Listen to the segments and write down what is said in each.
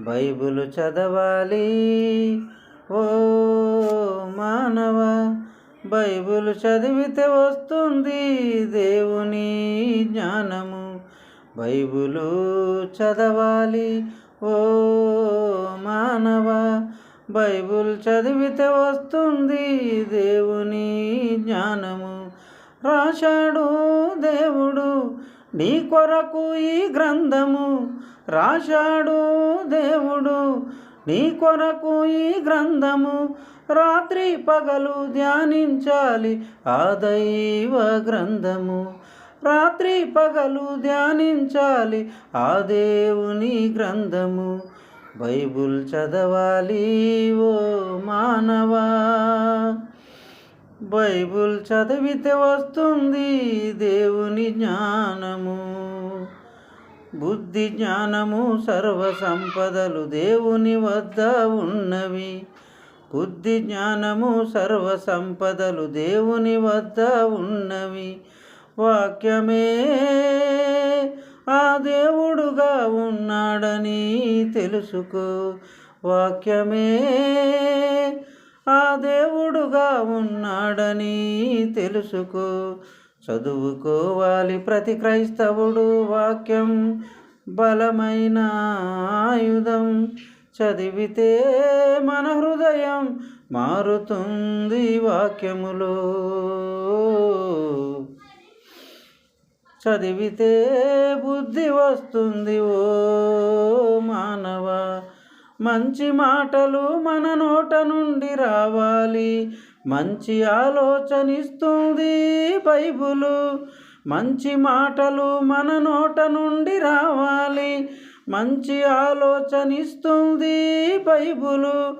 Bible చదవాలి ఓ మానవ. Bible చదివితే వస్తుంది దేవుని జ్ఞానము. బైబిలు చదవాలి ఓ మానవ. బైబిల్ చదివితే వస్తుంది దేవుని జ్ఞానము. రాశాడు దేవుడు నీ కొరకు ఈ గ్రంథము. రాశాడు దేవుడు నీ కొరకు ఈ గ్రంథము. రాత్రి పగలు ధ్యానించాలి ఆ దైవ గ్రంథము. రాత్రి పగలు ధ్యానించాలి ఆ దేవుని గ్రంథము. బైబిల్ చదవాలి ఓ మానవా. బైబిల్ చదివితే వస్తుంది దేవుని జ్ఞానము. బుద్ధి జ్ఞానము సర్వ సంపదలు దేవుని వద్ద ఉన్నవి. బుద్ధి జ్ఞానము సర్వ సంపదలు దేవుని వద్ద ఉన్నవి. వాక్యమే ఆ దేవుడుగా ఉన్నాడని తెలుసుకో. వాక్యమే ఆ దేవుడుగా ఉన్నాడని తెలుసుకో. చదువుకోవాలి ప్రతి క్రైస్తవుడు వాక్యం బలమైన ఆయుధం. చదివితే మన హృదయం మారుతుంది వాక్యములో. చదివితే బుద్ధి వస్తుంది ఓ మానవ. మంచి మాటలు మన నోట నుండి రావాలి. మంచి ఆలోచనిస్తుంది బైబిలు. మంచి మాటలు మన నోట నుండి రావాలి. మంచి ఆలోచనిస్తుంది బైబిలు.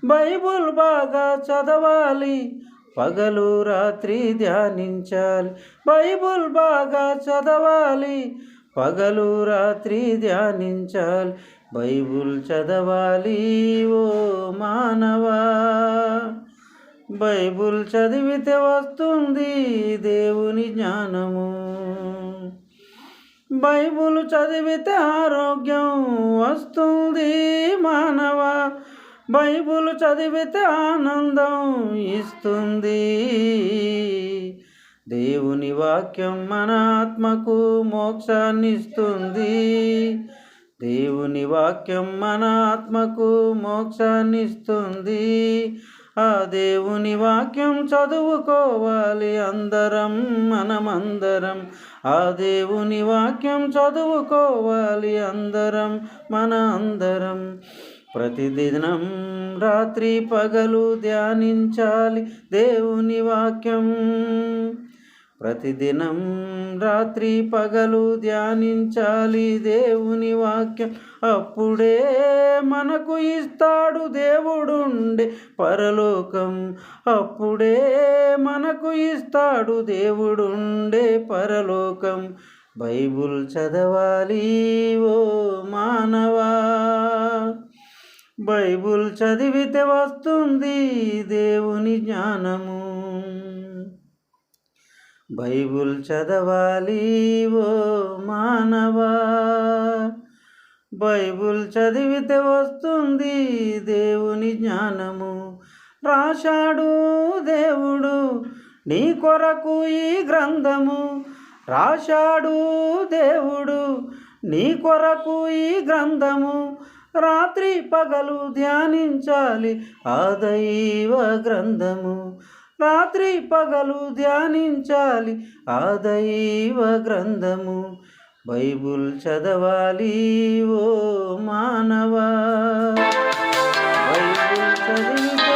బైబిల్ బాగా చదవాలి. పగలు రాత్రి ధ్యానించాలి. బైబిల్ బాగా చదవాలి. పగలు రాత్రి ధ్యానించాలి. బైబిల్ చదవాలి ఓ మానవా. బైబిల్ చదివితే వస్తుంది దేవుని జ్ఞానము. బైబిల్ చదివితే ఆరోగ్యం వస్తుంది మానవ. బైబిల్ చదివితే ఆనందం ఇస్తుంది. దేవుని వాక్యం మన ఆత్మకు మోక్షాన్ని ఇస్తుంది. దేవుని వాక్యం మన ఆత్మకు మోక్షాన్ని ఇస్తుంది. ఆ దేవుని వాక్యం చదువుకోవాలి అందరం మనమందరం. ఆ దేవుని వాక్యం చదువుకోవాలి అందరం మన అందరం. ప్రతిదినం రాత్రి పగలు ధ్యానించాలి దేవుని వాక్యం. ప్రతిదినం రాత్రి పగలు ధ్యానించాలి దేవుని వాక్యం. అప్పుడే మనకు ఇస్తాడు దేవుడుండే పరలోకం. అప్పుడే మనకు ఇస్తాడు దేవుడుండే పరలోకం. బైబిల్ చదవాలి ఓ మానవా. బైబిల్ చదివితే వస్తుంది దేవుని జ్ఞానము. బైబిల్ చదవాలి ఓ మానవా. బైబిల్ చదివితే వస్తుంది దేవుని జ్ఞానము. రాశాడు దేవుడు నీ కొరకు ఈ గ్రంథము. రాశాడు దేవుడు నీ కొరకు ఈ గ్రంథము. రాత్రి పగలు ధ్యానించాలి ఆ దైవ గ్రంథము. రాత్రి పగలు ధ్యానించాలి ఆ దైవ గ్రంథము. బైబిల్ చదవాలి ఓ మానవా. బైబిల్ చదివితే